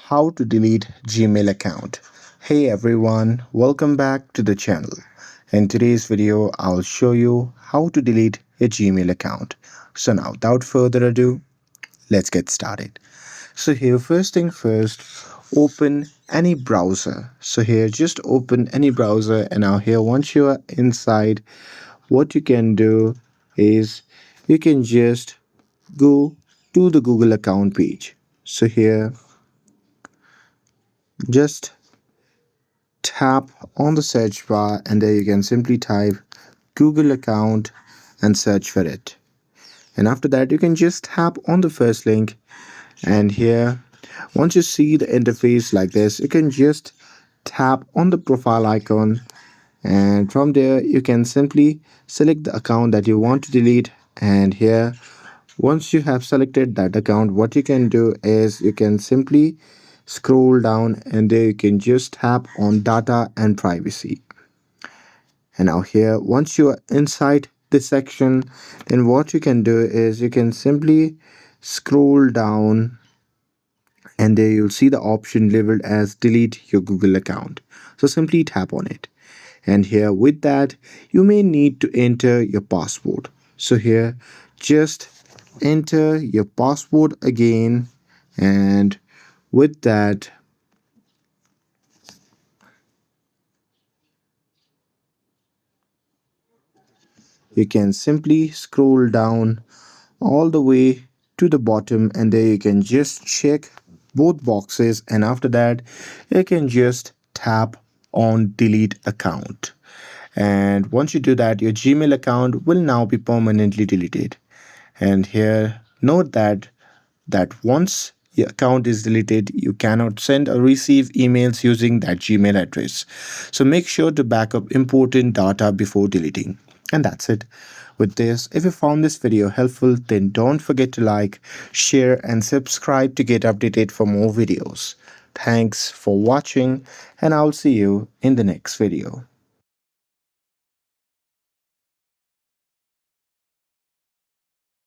how to delete Gmail account. Hey everyone, welcome back to the channel. In today's video, I'll show you how to delete a Gmail account. So now without further ado, let's get started. So here first thing first, open any browser. So here just open any browser, and now here once you are inside, what you can do is you can just go to the Google account page. So here just tap on the search bar, and there you can simply type Google account and search for it. And after that, you can just tap on the first link, and here once you see the interface like this, you can just tap on the profile icon, and from there you can simply select the account that you want to delete. And here once you have selected that account, what you can do is you can simply scroll down, and there you can just tap on data and privacy. And now here once you are inside this section, then what you can do is you can simply scroll down, and there you'll see the option labeled as delete your Google account. So simply tap on it, and here with that you may need to enter your password. So here just enter your password again, and with that you can simply scroll down all the way to the bottom, and there you can just check both boxes, and after that you can just tap on delete account. And once you do that, your Gmail account will now be permanently deleted. And here note that once your account is deleted, you cannot send or receive emails using that Gmail address. So make sure to back up important data before deleting. And that's it. With this, if you found this video helpful, then don't forget to like, share, and subscribe to get updated for more videos. Thanks for watching, and I'll see you in the next video.